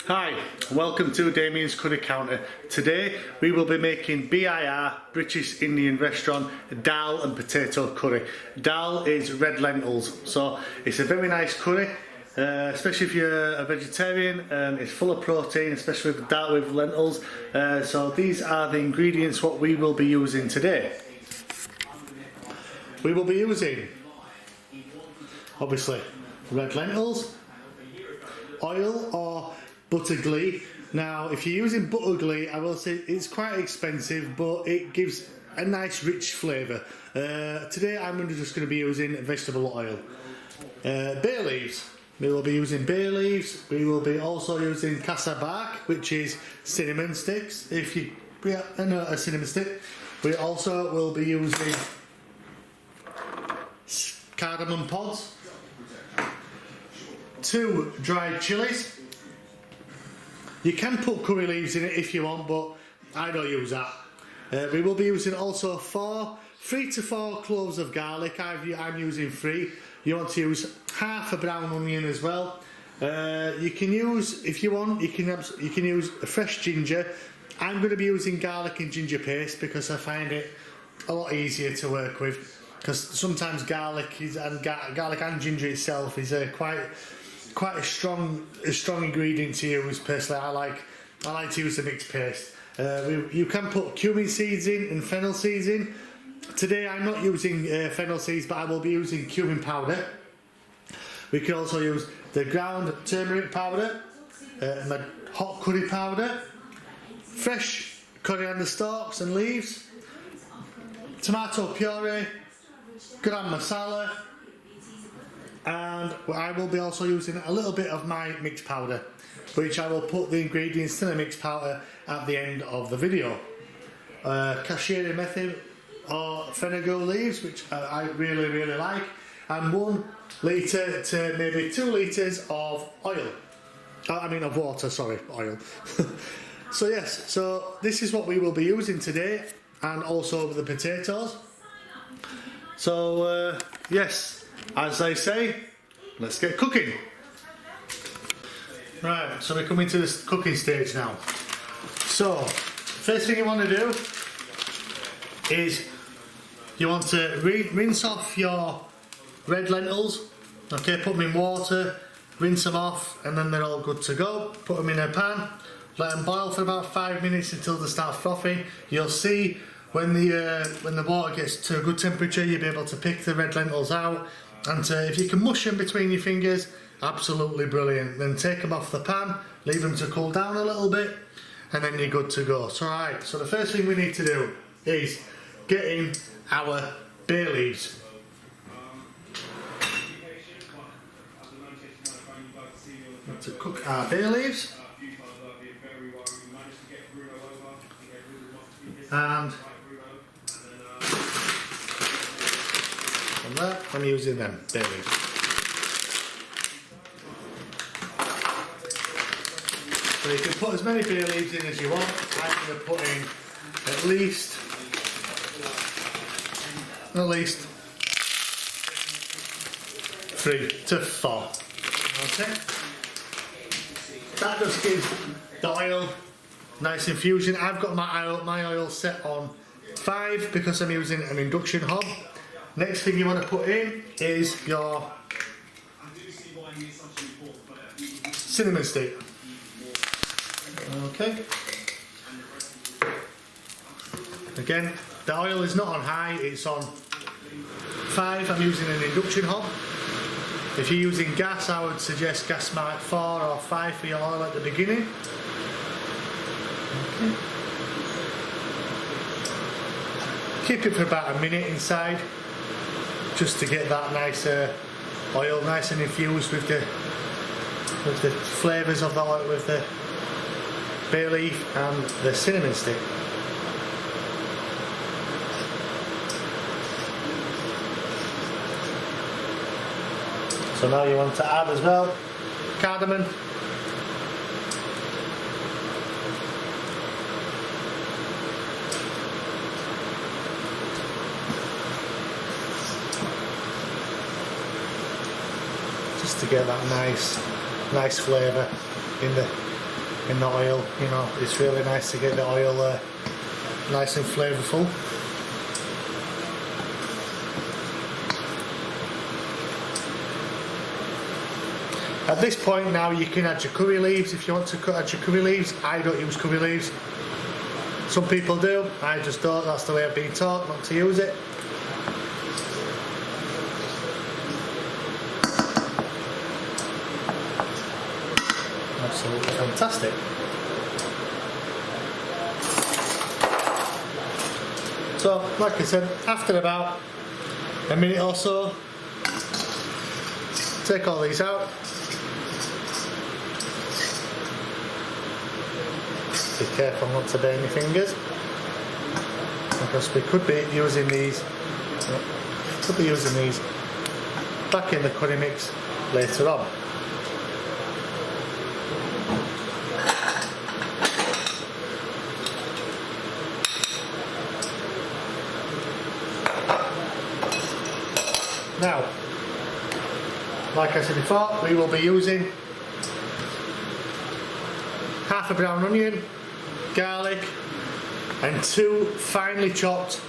Hi, welcome to Damien's Curry Counter. Today we will be making BIR, British Indian restaurant, dal and potato curry. Dal is red lentils, so it's a very nice curry, especially if you're a vegetarian. It's full of protein, especially with dal with lentils. So these are the ingredients what we will be using today. We will be using, obviously, red lentils, oil or butter ghee. Now if you're using butter ghee, I will say it's quite expensive, but it gives a nice rich flavour. Today I'm just going to be using vegetable oil. Bay leaves, we will be using bay leaves. We will be also using casa bark, which is cinnamon sticks. A cinnamon stick. We also will be using cardamom pods, 2 dried chilies. You can put curry leaves in it if you want, but I don't use that. We will be using also 3 to 4 cloves of garlic. I'm using 3. You want to use half a brown onion as well. You can use, if you want, you can use a fresh ginger. I'm going to be using garlic and ginger paste because I find it a lot easier to work with. Because sometimes garlic and ginger itself is quite a strong ingredient to use. Personally, I like to use the mixed paste. You can put cumin seeds in and fennel seeds in. Today I'm not using fennel seeds, but I will be using cumin powder. We can also use the ground turmeric powder, my hot curry powder, fresh coriander stalks and leaves, tomato puree, garam masala, and I will be also using a little bit of my mixed powder, which I will put the ingredients to the mixed powder at the end of the video. Cashew method or fenugreek leaves, which I really like, and 1 litre to maybe 2 litres of oil. Of water, sorry, oil. So yes, so this is what we will be using today, and also the potatoes. So yes, as they say, let's get cooking. Right, so we're coming to this cooking stage now. So, first thing you want to do is you want to rinse off your red lentils. Okay, put them in water, rinse them off, and then they're all good to go. Put them in a pan, let them boil for about 5 minutes until they start frothing. You'll see when the water gets to a good temperature, you'll be able to pick the red lentils out, and if you can mush them between your fingers, absolutely brilliant. Then take them off the pan, leave them to cool down a little bit, and then you're good to go. So alright, so the first thing we need to do is get in our bay leaves. To cook our bay leaves, and from there I'm using them bay leaves. So you can put as many bay leaves in as you want. I'm going to put in at least 3 to 4. Okay. That just gives the oil nice infusion. I've got my oil set on 5 because I'm using an induction hob. Next thing you want to put in is your cinnamon stick. Okay. Again, the oil is not on high, it's on 5. I'm using an induction hob. If you're using gas, I would suggest gas mark 4 or 5 for your oil at the beginning. Okay. Keep it for about a minute inside, just to get that nice oil nice and infused with the flavours of the oil, with the bay leaf and the cinnamon stick. So now you want to add as well cardamom, just to get that nice flavour in the in the oil. You know, it's really nice to get the oil nice and flavourful. At this point now you can add your curry leaves if you want to add your curry leaves. I don't use curry leaves. Some people do, I just don't. That's the way I've been taught not to use it. Absolutely fantastic. So, like I said, after about a minute or so, take all these out. Be careful not to burn your fingers, because we could be using these. Back in the curry mix later on. Now, like I said before, we will be using half a brown onion, garlic and 2 finely chopped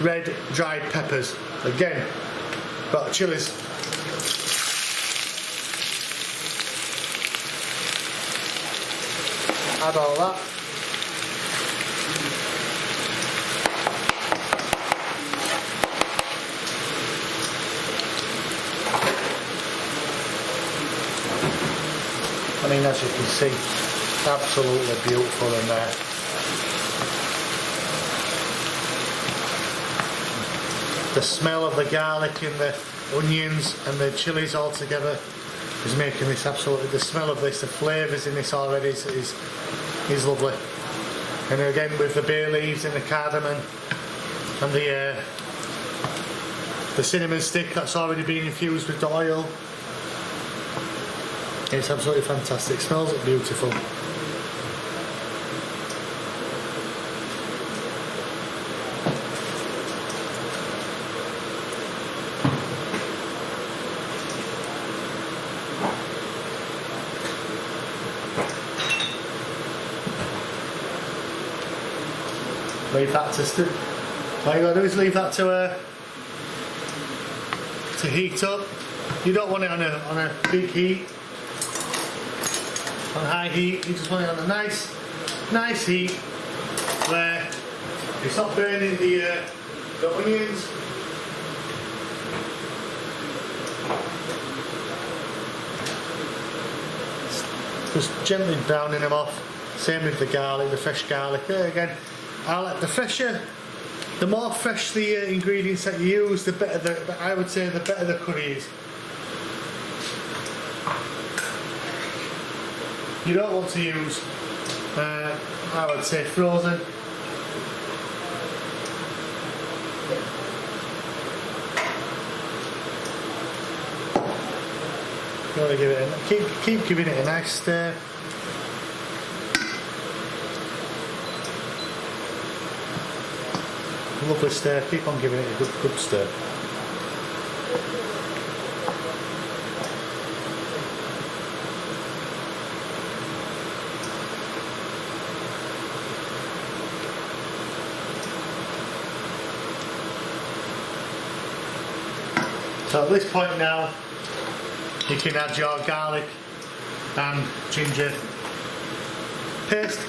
red dried peppers. Again, got the chilies. Add all that. I mean, as you can see, absolutely beautiful in there. The smell of the garlic and the onions and the chilies all together is making this absolutely, the smell of this, the flavours in this already is lovely. And again with the bay leaves and the cardamom and the cinnamon stick that's already been infused with the oil. It's absolutely fantastic, smells beautiful. Leave that to stew. All you gotta do is leave that to heat up. You don't want it on a big heat, on high heat. You just want it on a nice heat where it's not burning the onions. Just gently browning them off. Same with the garlic, the fresh garlic. There again, the more fresh the ingredients that you use, the better I would say the better the curry is. You don't want to use, I would say, frozen. You want to give it keep giving it a nice stir. Lovely stir. Keep on giving it a good stir. So at this point now, you can add your garlic and ginger paste.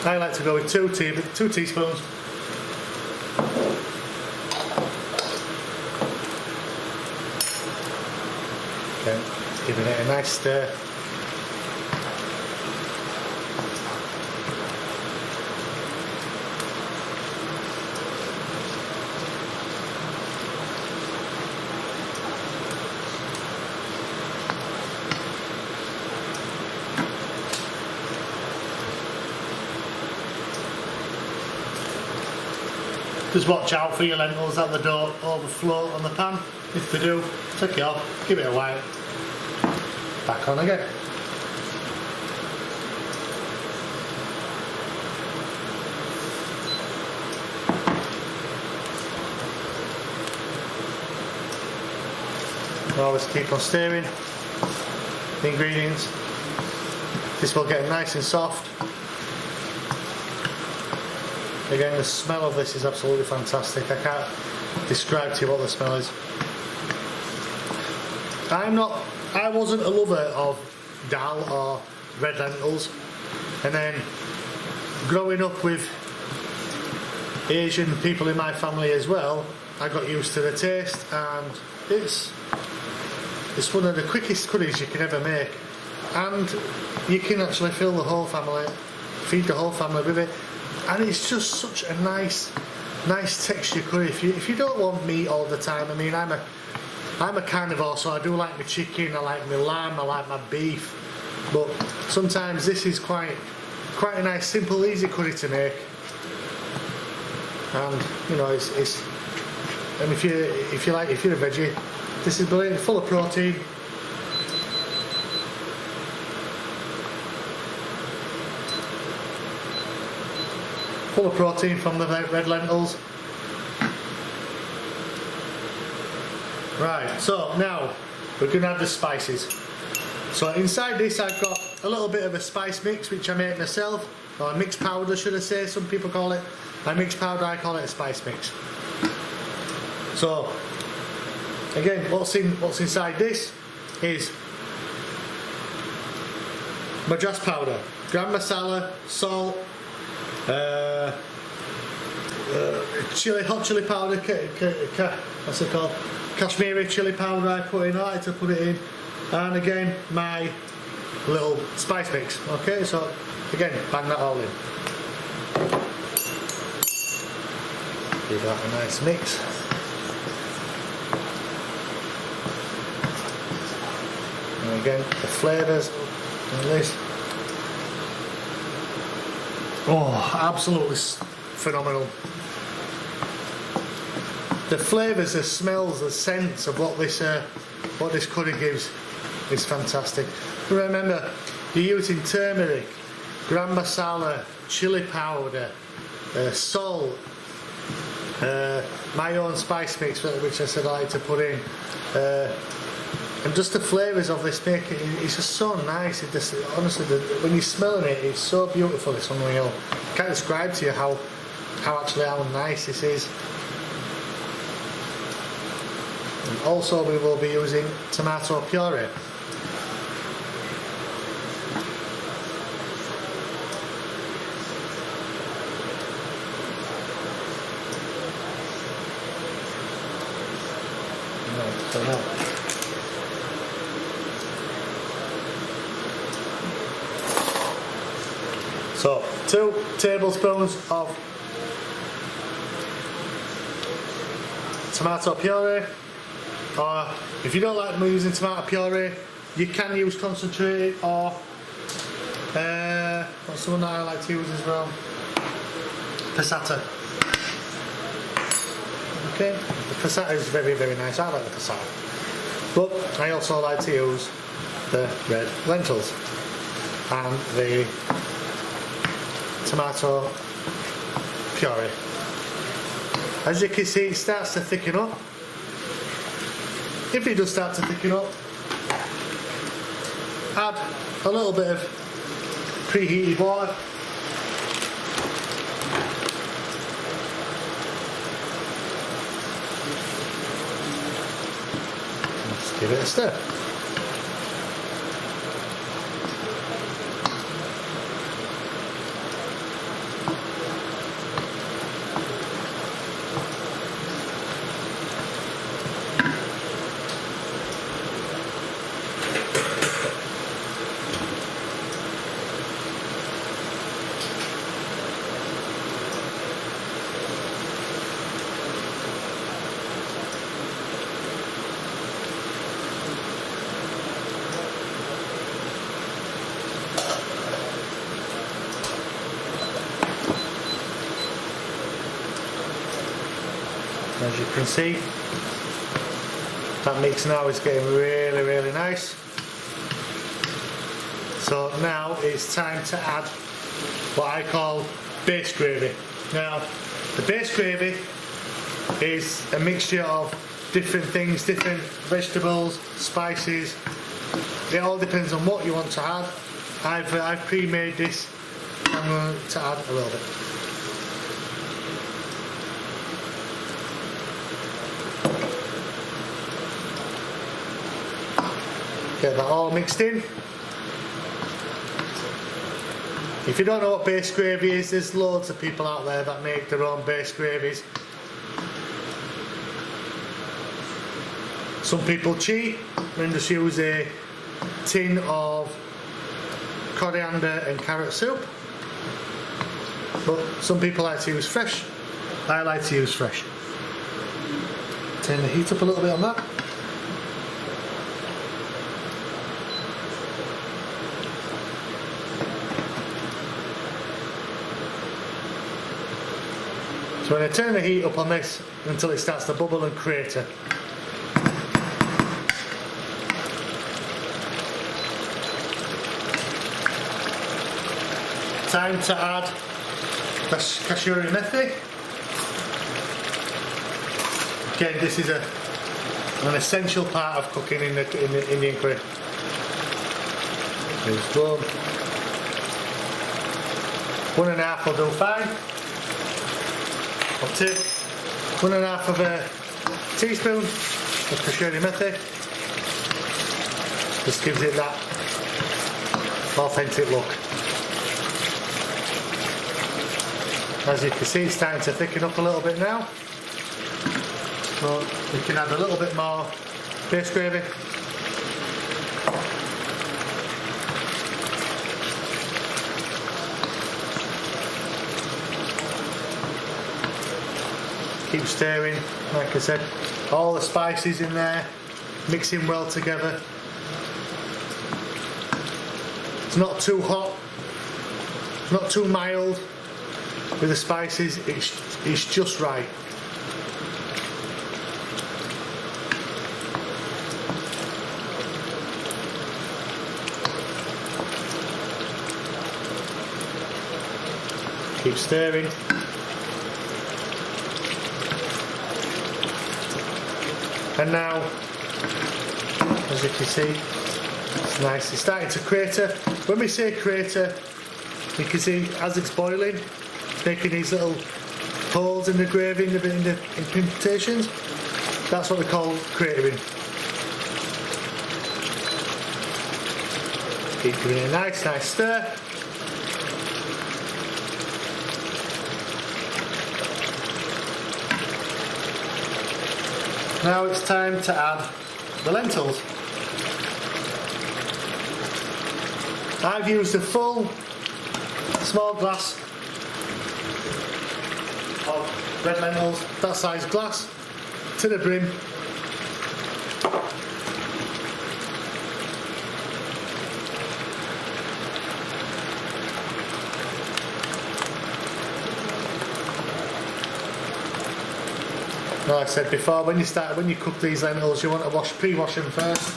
I like to go with 2 teaspoons. Okay, giving it a nice stir. Just watch out for your lentils that they don't overflow on the pan. If they do, take it off, give it a wipe, back on again. Always keep on stirring the ingredients. This will get nice and soft. Again, the smell of this is absolutely fantastic. I can't describe to you what the smell is. I wasn't a lover of dal or red lentils, and then growing up with Asian people in my family as well, I got used to the taste, and it's one of the quickest curries you can ever make, and you can actually feed the whole family with it, and it's just such a nice texture curry. If you don't want meat all the time, I mean, I'm a carnivore, so I do like my chicken, I like my lamb, I like my beef, but sometimes this is quite a nice, simple, easy curry to make. And you know, it's and if you're a veggie, this is brilliant, full of protein. Full of protein from the red lentils. Right, so now we're going to add the spices. So inside this I've got a little bit of a spice mix which I made myself, or a mixed powder should I say, some people call it a mixed powder, I call it a spice mix. So again, what's inside this is madras powder, gram masala, salt, hot chili powder, what's it called? Kashmiri chili powder I like to put it in, and again my little spice mix. Okay, so again, bang that all in. Give that a nice mix. And again, the flavours in this. Oh, absolutely phenomenal. The flavours, the smells, the scents of what this curry gives is fantastic. Remember, you're using turmeric, gram masala, chili powder, salt, my own spice mix, which I said I like to put in, and just the flavours of this make it's just so nice. It just, honestly, when you're smelling it, it's so beautiful. It's unreal. I can't describe to you how nice this is. And also, we will be using tomato puree. So 2 tablespoons of tomato puree, or if you don't like me using tomato puree, you can use concentrated, or what's the one that I like to use as well? Passata. Okay, the passata is very, very nice. I like the passata, but I also like to use the red lentils and the tomato puree. As you can see, it starts to thicken up. If it does start to thicken up, add a little bit of preheated water. Just give it a stir. As you can see, that mix now is getting really, really nice. So now it's time to add what I call base gravy. Now, the base gravy is a mixture of different things, different vegetables, spices. It all depends on what you want to add. I've pre-made this. I'm going to add a little bit. Get that all mixed in. If you don't know what base gravy is, there's loads of people out there that make their own base gravies. Some people cheat and just use a tin of coriander and carrot soup, but some people like to use fresh. I like to use fresh. Turn the heat up a little bit on that. So I'm going to turn the heat up on this until it starts to bubble and crater. Time to add the kasuri methi. Again, this is an essential part of cooking in the Indian curry. There's one. 1.5 will do fine. Or 2. 1.5 of a teaspoon of kasuri methi. Just gives it that authentic look. As you can see, it's starting to thicken up a little bit now. So we can add a little bit more base gravy. Keep stirring, like I said, all the spices in there, mixing well together. It's not too hot, it's not too mild. With the spices, it's just right. Keep stirring. And now, as you can see, it's nice. It's starting to crater. When we say crater, you can see as it's boiling, making these little holes in the gravy in the indentations. That's what we call cratering. Keep giving it a nice stir. Now it's time to add the lentils. I've used a full small glass of red lentils, that size glass, to the brim. Like I said before, when you cook these lentils, you want to pre-wash them first.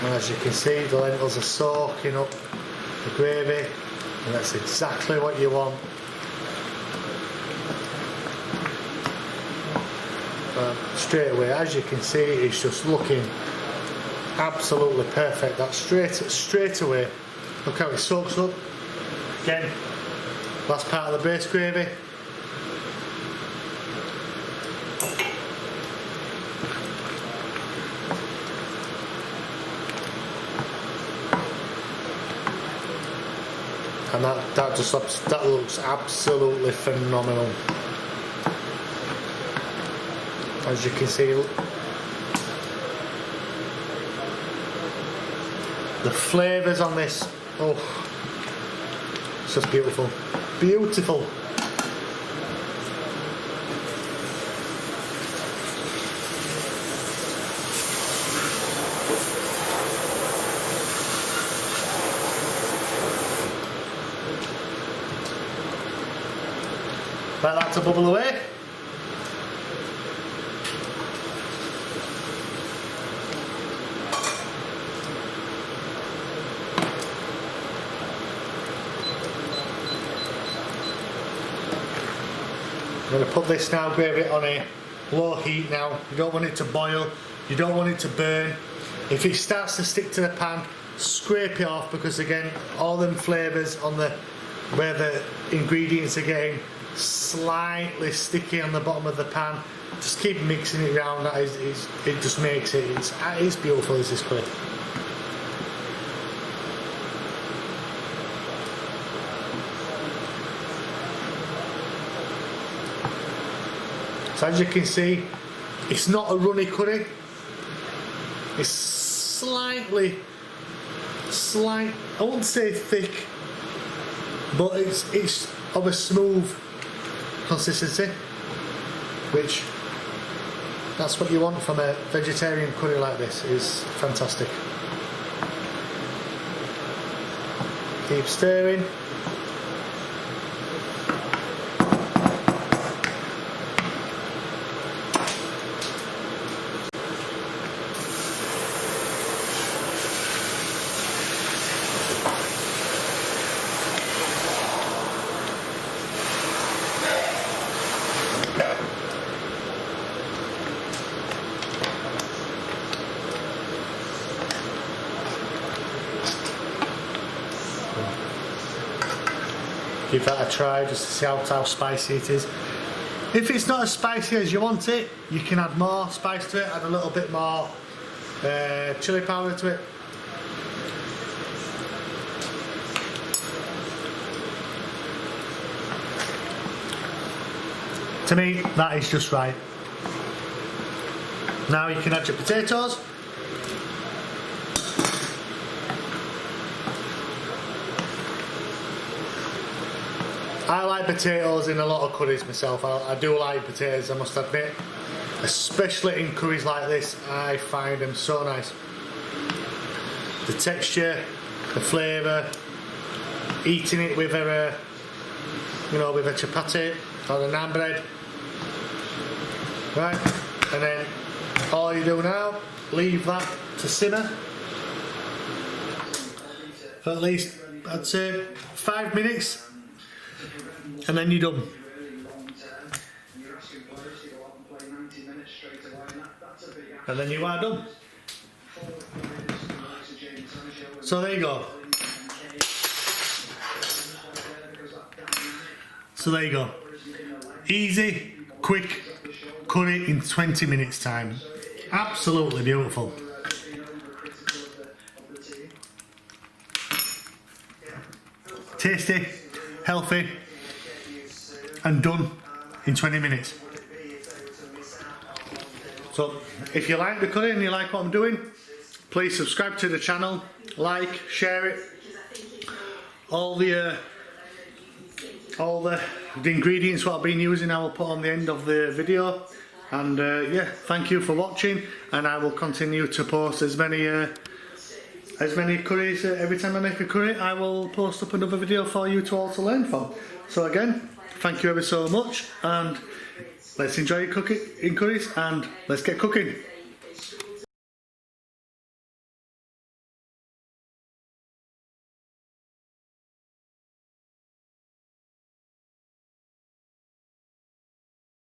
And as you can see, the lentils are soaking up the gravy, and that's exactly what you want. Straight away, as you can see, it's just looking absolutely perfect. That's straight away. Look how it soaks up. Again, last part of the base gravy. And that looks absolutely phenomenal. As you can see, the flavours on this, oh, it's just beautiful. Beautiful. Let that to bubble away. I'm going to put this now, gravy on a low heat now. You don't want it to boil, you don't want it to burn. If it starts to stick to the pan, scrape it off, because again, all them flavours on the where the ingredients are getting slightly sticky on the bottom of the pan. Just keep mixing it around. It just makes it. It's beautiful, this curry. So as you can see, it's not a runny curry. It's slightly, I wouldn't say thick, but it's of a smooth consistency, which that's what you want from a vegetarian curry like this. Is fantastic. Keep stirring. Give that a try just to see how spicy it is. If it's not as spicy as you want it, you can add more spice to it, add a little bit more chilli powder to it. To me, that is just right. Now you can add your potatoes. I like potatoes in a lot of curries myself. I do like potatoes, I must admit. Especially in curries like this, I find them so nice. The texture, the flavour, eating it with a, with a chapati or a naan bread. Right, and then all you do now, leave that to simmer for at least, I'd say, 5 minutes. And then you're done. And then you are done. So there you go. So there you go. Easy, quick curry in 20 minutes time. Absolutely beautiful. Tasty, healthy, and done in 20 minutes. So if you like the curry and you like what I'm doing, please subscribe to the channel, like, share it. All the ingredients what I've been using I will put on the end of the video. And yeah, thank you for watching, and I will continue to post as many curries. Every time I make a curry, I will post up another video for you to all to learn from. So again, thank you ever so much, and let's enjoy cooking in curries, and let's get cooking.